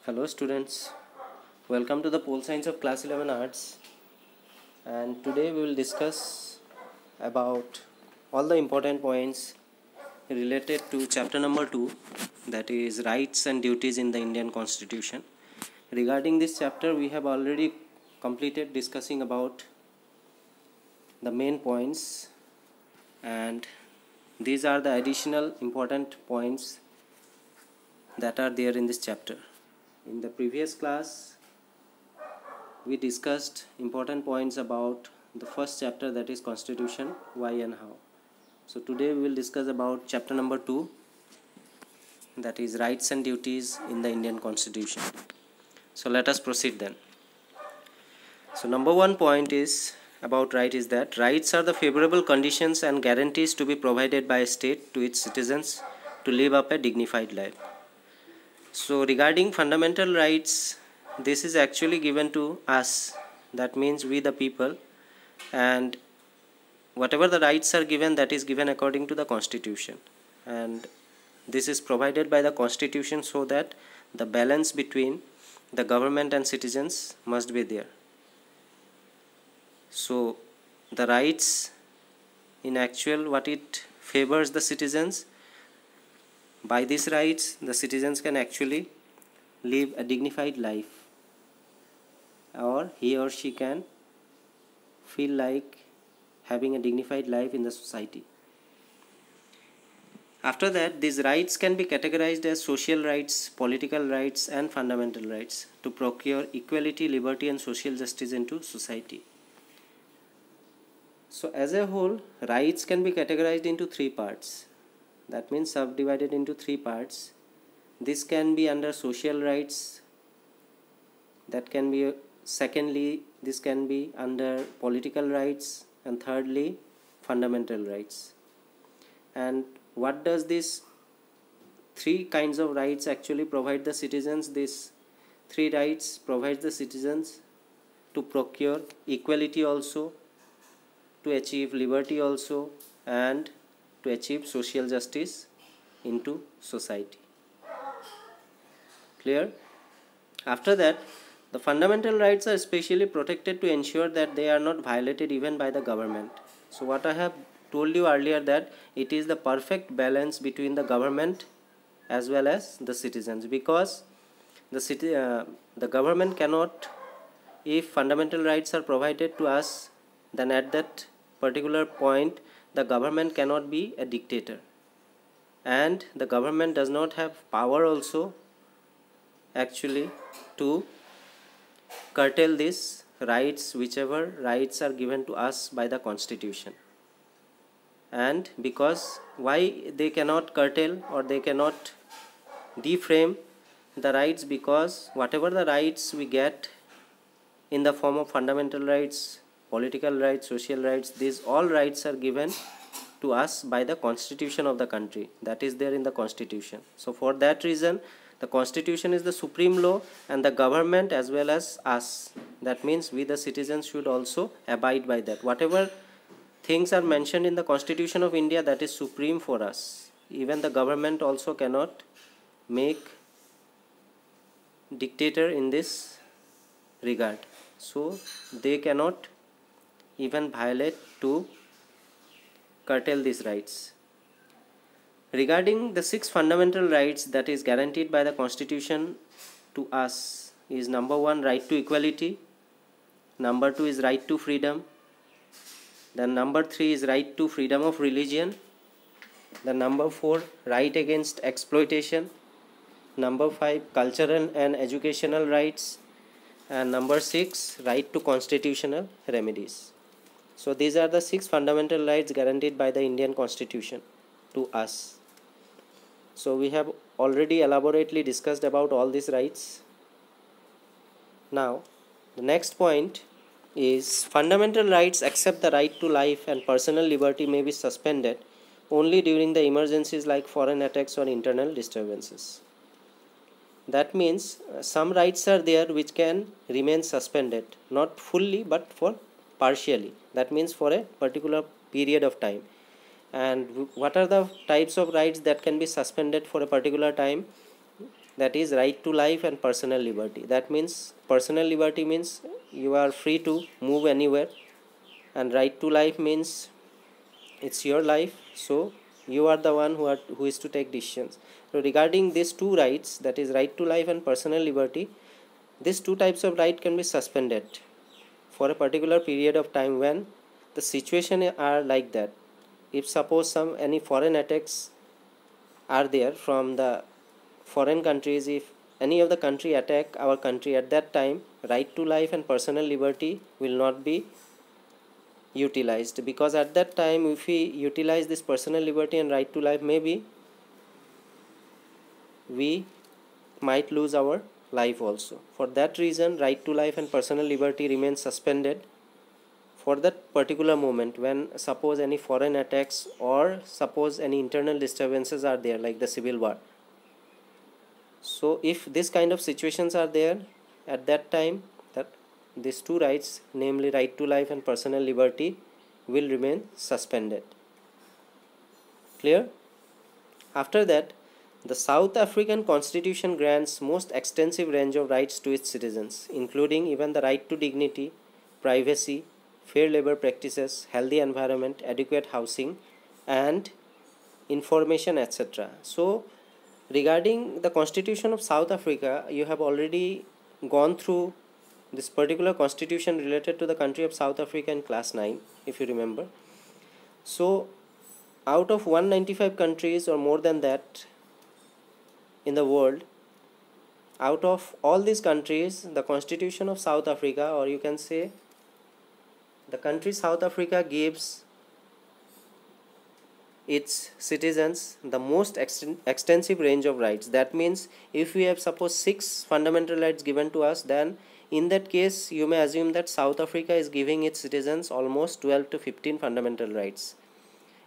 Hello students, welcome to the Pole Science of Class 11 Arts, and today we will discuss about all the important points related to chapter number 2, that is rights and duties in the Indian Constitution. Regarding this chapter, we have already completed discussing about the main points, and these are the additional important points that are there in this chapter. In the previous class, we discussed important points about the first chapter, that is Constitution, why and how. So today we will discuss about chapter number 2, that is rights and duties in the Indian Constitution. So let us proceed then. So number 1 point is about right is that rights are the favorable conditions and guarantees to be provided by a state to its citizens to live up a dignified life. So regarding fundamental rights, this is actually given to us, that means we the people, and whatever the rights are given, that is given according to the Constitution, and this is provided by the Constitution so that the balance between the government and citizens must be there. So the rights, in actual, what it favors the citizens, by these rights the citizens can actually live a dignified life, or he or she can feel like having a dignified life in the society. After that, these rights can be categorized as social rights, political rights and fundamental rights to procure equality, liberty and social justice into society. So as a whole, rights can be categorized into 3 parts. That means subdivided into 3 parts. This can be under social rights, that can be secondly, this can be under political rights, and thirdly, fundamental rights. And what does this 3 kinds of rights actually provide the citizens? These 3 rights provide the citizens to procure equality also, to achieve liberty also, and to achieve social justice into society. Clear? After that, the fundamental rights are especially protected to ensure that they are not violated even by the government. So what I have told you earlier, that it is the perfect balance between the government as well as the citizens, because the government cannot, if fundamental rights are provided to us, then at that particular point the government cannot be a dictator, and the government does not have power also actually to curtail these rights, whichever rights are given to us by the Constitution. And because why they cannot curtail or they cannot deframe the rights, because whatever the rights we get in the form of fundamental rights, political rights, social rights, these all rights are given to us by the Constitution of the country, that is there in the Constitution. So for that reason, the Constitution is the supreme law, and the government as well as us, that means we the citizens, should also abide by that. Whatever things are mentioned in the Constitution of India, that is supreme for us. Even the government also cannot make dictator in this regard, so they cannot even violate to curtail these rights. Regarding the 6 fundamental rights that is guaranteed by the Constitution to us is number 1, right to equality, number 2 is right to freedom, then number 3 is right to freedom of religion, then number 4, right against exploitation, number 5, cultural and educational rights, and number 6, right to constitutional remedies. So these are the 6 fundamental rights guaranteed by the Indian Constitution to us. So we have already elaborately discussed about all these rights. Now the next point is fundamental rights except the right to life and personal liberty may be suspended only during the emergencies like foreign attacks or internal disturbances. That means some rights are there which can remain suspended, not fully but for partially, that means for a particular period of time. And what are the types of rights that can be suspended for a particular time? that is right to life and personal liberty. That means personal liberty means you are free to move anywhere, and right to life means it's your life, so you are the one who is to take decisions. So regarding these two rights, that is right to life and personal liberty, these two types of right can be suspended for a particular period of time when the situation are like that. If suppose any foreign attacks are there from the foreign countries, if any of the country attack our country, at that time right to life and personal liberty will not be utilized, because at that time if we utilize this personal liberty and right to life, maybe we might lose our life also. For that reason, right to life and personal liberty remains suspended for that particular moment when suppose any foreign attacks or suppose any internal disturbances are there, like the civil war. So if this kind of situations are there, at that time that these two rights, namely right to life and personal liberty, will remain suspended. Clear? After that, the South African Constitution grants most extensive range of rights to its citizens, including even the right to dignity, privacy, fair labor practices, healthy environment, adequate housing, and information, etc. So regarding the Constitution of South Africa, you have already gone through this particular constitution related to the country of South Africa in class 9, if you remember. So out of 195 countries or more than that in the world, out of all these countries, the Constitution of South Africa, or you can say the country South Africa, gives its citizens the most extensive range of rights. That means if we have suppose 6 fundamental rights given to us, then in that case you may assume that South Africa is giving its citizens almost 12 to 15 fundamental rights.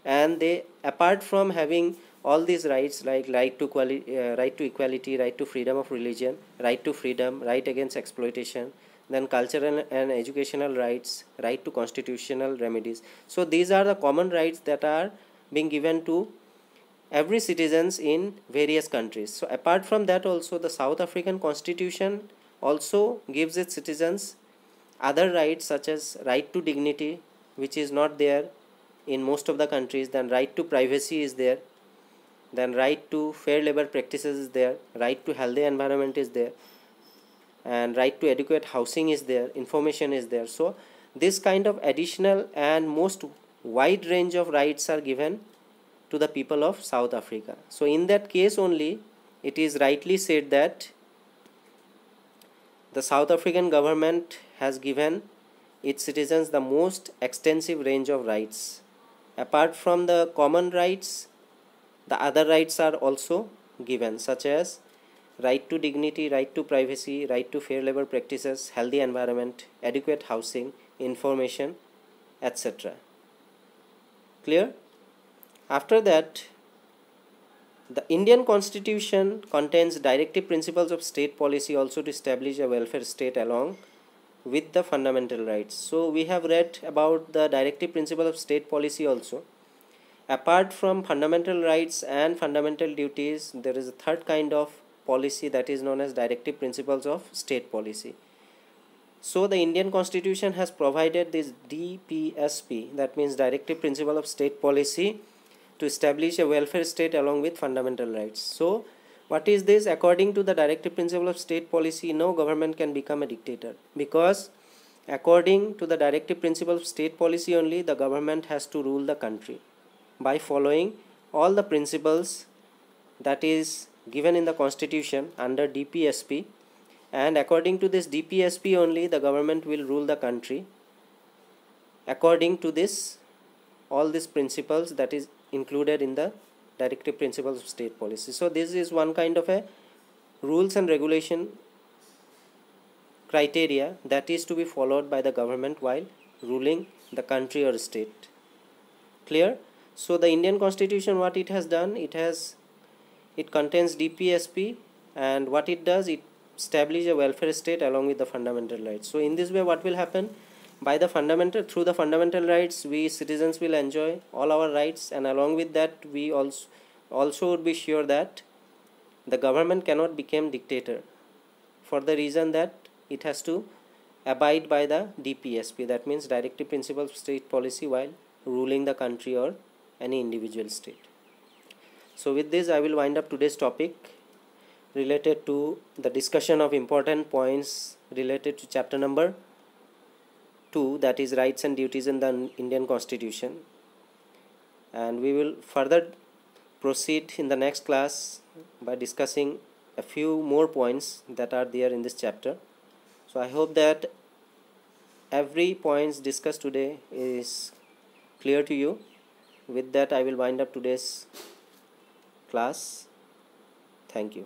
And they, apart from having all these rights like right to equality, right to freedom of religion, right to freedom, right against exploitation, then cultural and educational rights, right to constitutional remedies. So these are the common rights that are being given to every citizens in various countries. So apart from that also, the South African Constitution also gives its citizens other rights, such as right to dignity, which is not there in most of the countries. Then right to privacy is there, then right to fair labor practices is there, right to healthy environment is there, and right to adequate housing is there, information is there. So this kind of additional and most wide range of rights are given to the people of South Africa. So in that case only it is rightly said that the South African government has given its citizens the most extensive range of rights. Apart from the common rights, the other rights are also given, such as right to dignity, right to privacy, right to fair labor practices, healthy environment, adequate housing, information, etc. Clear? After that, the Indian Constitution contains directive principles of state policy also to establish a welfare state along with the fundamental rights. So we have read about the directive principle of state policy also. Apart from fundamental rights and fundamental duties, there is a third kind of policy that is known as directive principles of state policy. So the Indian Constitution has provided this DPSP, that means directive principle of state policy, to establish a welfare state along with fundamental rights. So what is this? According to the directive principle of state policy, no government can become a dictator, because according to the directive principle of state policy only, the government has to rule the country by following all the principles that is given in the Constitution under DPSP, and according to this DPSP only, the government will rule the country according to this all these principles that is included in the directive principles of state policy. So this is one kind of a rules and regulation criteria that is to be followed by the government while ruling the country or state. Clear? So the Indian Constitution, what it has done, it contains DPSP, and what it does, it establishes a welfare state along with the fundamental rights. So in this way, what will happen? Through the fundamental rights, we citizens will enjoy all our rights, and along with that we also would be sure that the government cannot become dictator, for the reason that it has to abide by the DPSP, that means Directive Principle of State Policy, while ruling the country or any individual state. So with this I will wind up today's topic related to the discussion of important points related to chapter number 2, that is rights and duties in the Indian Constitution, and we will further proceed in the next class by discussing a few more points that are there in this chapter. So I hope that every point discussed today is clear to you. With that I will wind up today's class. Thank you.